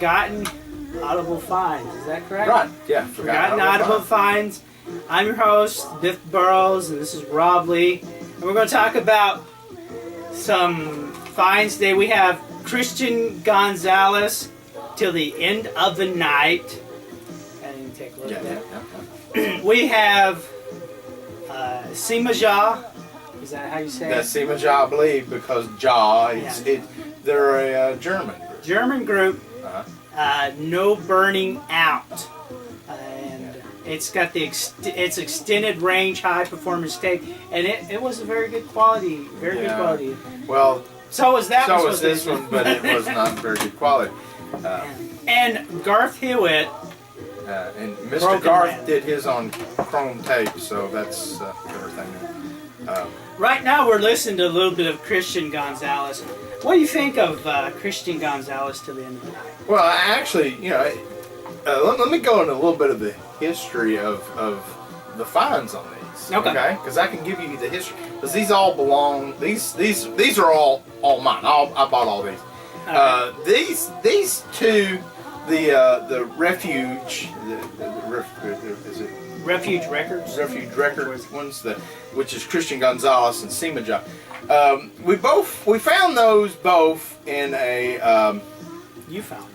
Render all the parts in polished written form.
Forgotten Audible Finds. Is that correct? Right, yeah. Forgotten Audible Finds. I'm your host, Biff Burrows, and this is Rob Lee. And we're going to talk about some finds today. We have Christian Gonzales, Till the End of the Night. And you can take a look at that. We have Simaja. Is that how you say it? That's Simaja, I believe, because they're a German group. German group. No Burning Out. And it's got its extended range, high performance tape, and it was a very good quality. Good quality. Well, so was that. So was this one, but it was not very good quality. And Garth Hewitt. And Mr. Garth did his on chrome tape, so that's everything. Right now we're listening to a little bit of Christian Gonzales. What do you think of Christian Gonzales Till the End of the Night? Well, actually, let me go into a little bit of the history of the finds on these. Okay. Because I can give you the history. Because these all belong. These are all mine. I bought all these. Okay. These two. The Refuge, is it Refuge Records? Refuge Records ones, which is Christian Gonzales and Simaja. We found those both in a. You found.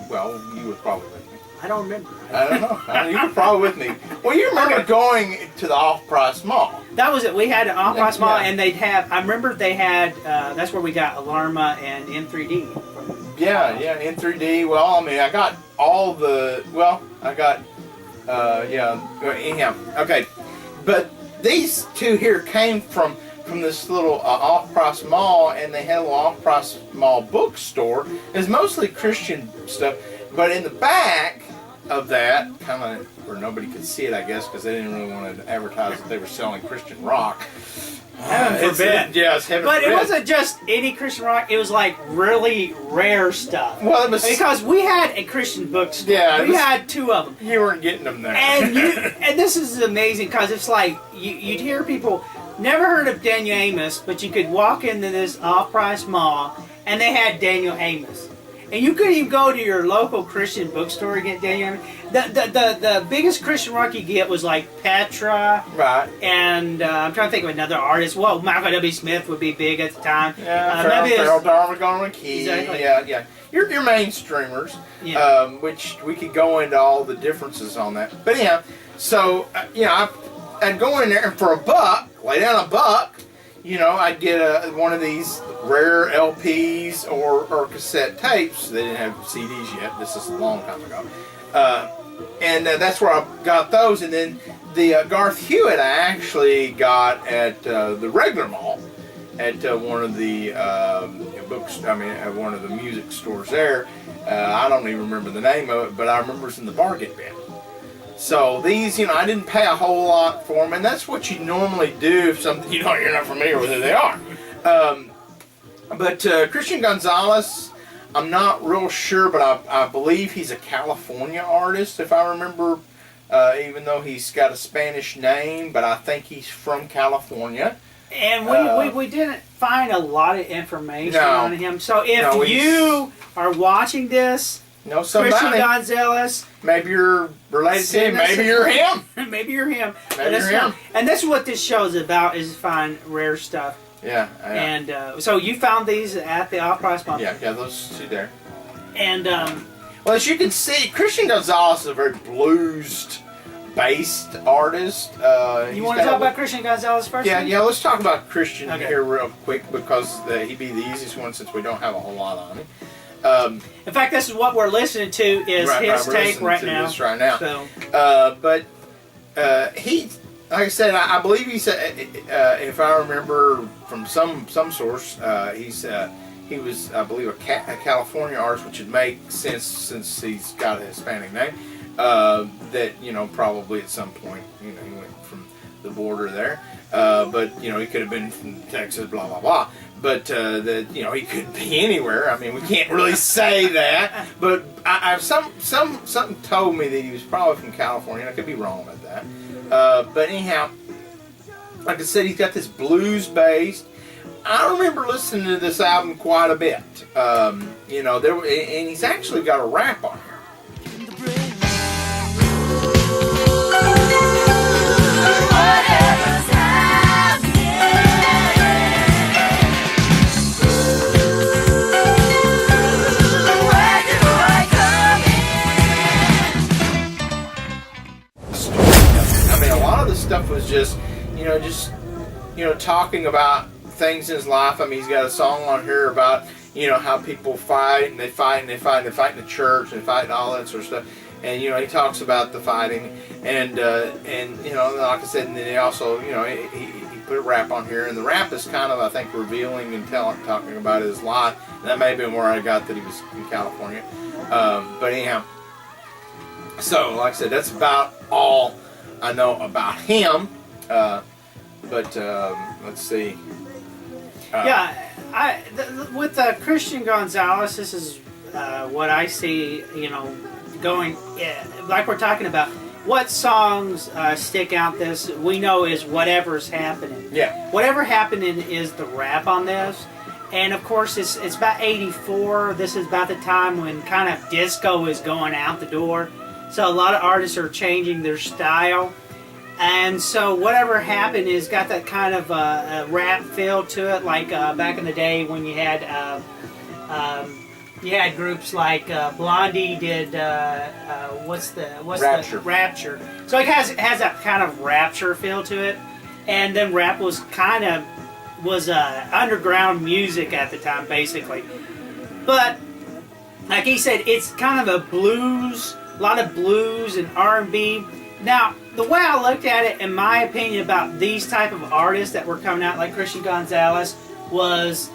Well, you were probably with me. I don't remember. I don't know. You were probably with me. Well, you remember going to the off-price mall. That was it. We had an off-price mall, and they'd have. I remember they had. That's where we got Alarma and N3D. Yeah, N3D. Well, I mean, I got all the. Well, I got. Anyhow, okay, but these two here came from this little off-price mall, and they had a little off-price mall bookstore. It's mostly Christian stuff, but in the back of that, kind of where nobody could see it, I guess, because they didn't really want to advertise that they were selling Christian rock. Heaven forbid. Yes, heaven forbid. But it wasn't just any Christian rock. It was like really rare stuff. Well, it was because we had a Christian bookstore. Yeah, we had two of them. You weren't getting them there. And this is amazing because it's like you'd hear people never heard of Daniel Amos, but you could walk into this off-price mall and they had Daniel Amos. And you couldn't even go to your local Christian bookstore and get Daniel Amos. The biggest Christian rock you get was like Petra. Right. And I'm trying to think of another artist. Well, Michael W. Smith would be big at the time. Yeah, Farrell Darwin Key. Exactly. Yeah. Your mainstreamers. Yeah. Which we could go into all the differences on that. But yeah, so I'd go in there and for $1, lay down $1. I'd get one of these rare LPs or cassette tapes. They didn't have CDs yet. This is a long time ago. And that's where I got those. And then the Garth Hewitt I actually got at the regular mall at one of the one of the music stores there. I don't even remember the name of it, but I remember it's in the bargain bin. So these, I didn't pay a whole lot for them, and that's what you normally do if something you're not familiar with who they are. But Christian Gonzales, I'm not real sure, but I believe he's a California artist, if I remember, even though he's got a Spanish name, but I think he's from California. And we didn't find a lot of information on him. So if you are watching this, Christian Gonzales, maybe you're related to him, maybe you're him. Maybe you're him. And that's what this show is about, is find rare stuff. Yeah. And so you found these at the off-price mall. Yeah, those two there. And well, as you can see, Christian Gonzales is a very blues-based artist. You want to talk about Christian Gonzales first? Yeah. Let's talk about Christian here real quick because he'd be the easiest one since we don't have a whole lot on him. In fact, this is what we're listening to is his take right now. This right now. So. But he, like I said, I believe he said, if I remember from some source, he was, I believe, a California artist, which would make sense since he's got a Hispanic name. That probably at some point he went from the border there. But he could have been from Texas, blah blah blah. But that he could be anywhere. I mean, we can't really say that. But something told me that he was probably from California. I could be wrong about that. But anyhow, like I said, he's got this blues based. I remember listening to this album quite a bit. You know, and he's actually got a rap on here. I mean, a lot of the stuff was just talking about things in his life. I mean, he's got a song on here about, how people fight, and they fight in the church, and they fight and all that sort of stuff. And, he talks about the fighting, and like I said, and then he also, he put a rap on here, and the rap is kind of, I think, revealing and talking about his life. And that may have been where I got that he was in California. But anyhow, so, like I said, that's about all I know about him. But let's see. With Christian Gonzales, this is what I see. Going like we're talking about. What songs stick out? This we know is Whatever's Happening. Yeah. Whatever Happening is the rap on this, and of course it's about '84. This is about the time when kind of disco is going out the door. So a lot of artists are changing their style. And so Whatever Happened is got that kind of a rap feel to it, like back in the day when you had groups like Blondie did Rapture. Rapture. So it has that kind of Rapture feel to it. And then rap was underground music at the time, basically. But like he said, it's kind of a lot of blues and R&B. Now, the way I looked at it, in my opinion, about these type of artists that were coming out, like Christian Gonzales, was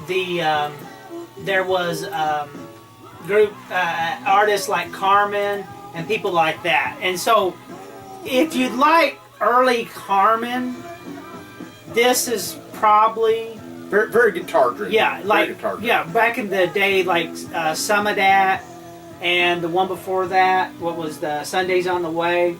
there was group artists like Carmen and people like that. And so, if you like early Carmen, this is probably very, very guitar driven. Yeah, back in the day, like some of that, and the one before that, what was the Sundays on the Way.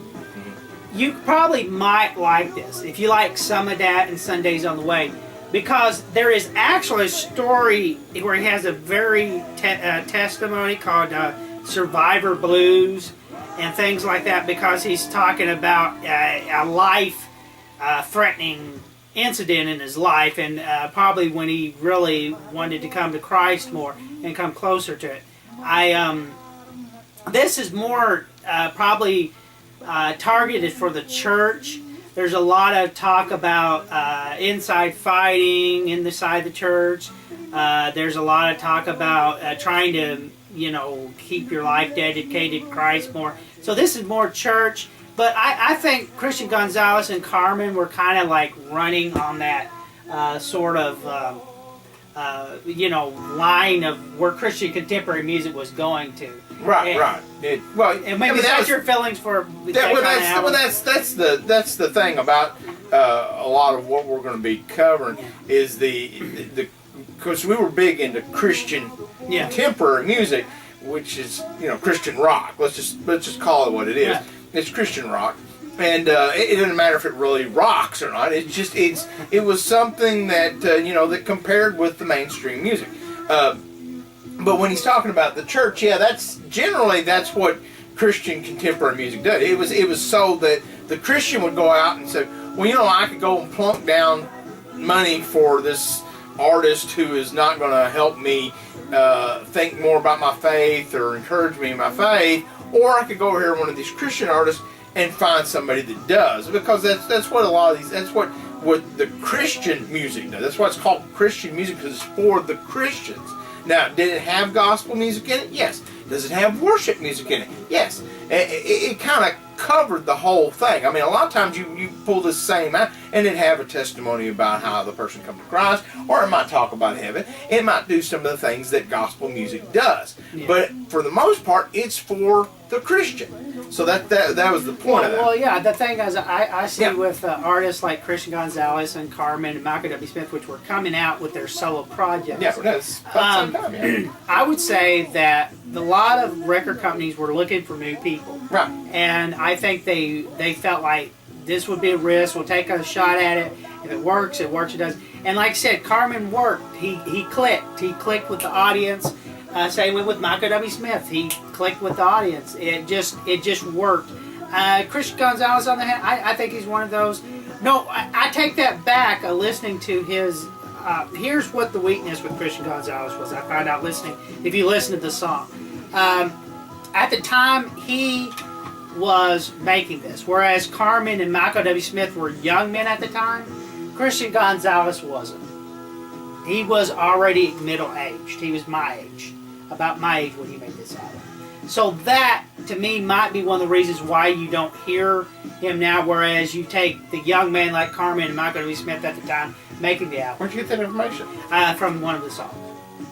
You probably might like this if you like some of that and Sundays on the Way, because there is actually a story where he has a very testimony called Survivor Blues and things like that, because he's talking about a life-threatening incident in his life, and probably when he really wanted to come to Christ more and come closer to it. This is more probably targeted for the church. There's a lot of talk about inside fighting inside the church. There's a lot of talk about trying to, keep your life dedicated to Christ more. So this is more church. But I think Christian Gonzales and Carmen were kind of like running on that sort of, line of where Christian contemporary music was going to. Right. And maybe that's your feelings for that's the thing about a lot of what we're going to be covering is because we were big into Christian contemporary music, which is Christian rock. Let's just call it what it is. Yeah. It's Christian rock, and it doesn't matter if it really rocks or not. It was something that that compared with the mainstream music. But when he's talking about the church, that's what Christian contemporary music does. It was so that the Christian would go out and say, well, I could go and plunk down money for this artist who is not going to help me think more about my faith or encourage me in my faith, or I could go over here to one of these Christian artists and find somebody that does, because that's what a lot of these, that's what the Christian music does. That's why it's called Christian music, because it's for the Christians. Now, did it have gospel music in it? Yes. Does it have worship music in it? Yes. It kind of covered the whole thing. I mean, a lot of times you pull the same out, and it'd have a testimony about how the person come to Christ, or it might talk about heaven. It might do some of the things that gospel music does. Yeah. But for the most part, it's for the Christian. So that was the point of that. Well, yeah, the thing is, I see with artists like Christian Gonzales and Carmen and Michael W. Smith, which were coming out with their solo projects. Yeah, that's about the same time, I would say that a lot of record companies were looking for new people. Right. And I think they felt like this would be a risk. We'll take a shot at it. If it works, it works. It doesn't. And like I said, Carmen worked. He clicked. He clicked with the audience. Same with Michael W. Smith. He clicked with the audience. It just worked. Christian Gonzales, on the hand, I think he's one of those. No, I take that back. Listening to his, here's what the weakness with Christian Gonzales was. I found out listening. If you listen to the song, at the time he was making this, whereas Carmen and Michael W. Smith were young men at the time. Christian Gonzales wasn't. He was already middle-aged. He was my age, about my age when he made this album. So that, to me, might be one of the reasons why you don't hear him now, whereas you take the young man like Carmen and Michael W. Smith at the time making the album. Where'd you get that information? From one of the songs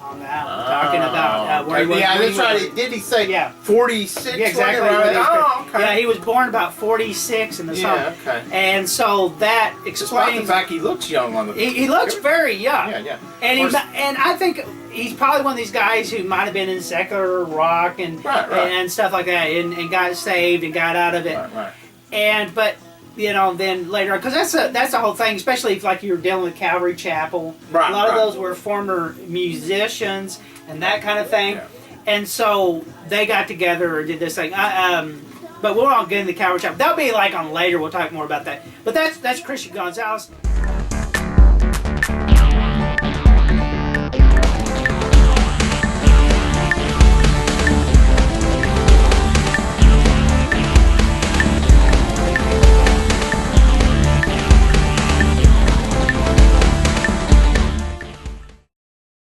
on the album, talking about where he was. Yeah, that's right. Did he say 46? Yeah, exactly. Oh, okay. Yeah, he was born about 46 in the song. Yeah, okay. And so that Despite explains... the fact he looks young on the... He looks very young. Yeah. And I think he's probably one of these guys who might have been in secular rock and and stuff like that, and got saved and got out of it. Right. But then later on, because that's the whole thing, especially if like you're dealing with Calvary Chapel. Right, a lot of those were former musicians and that kind of thing, and so they got together or did this thing. But we'll all get into Calvary Chapel. That'll be like on later. We'll talk more about that. But that's Christian Gonzales.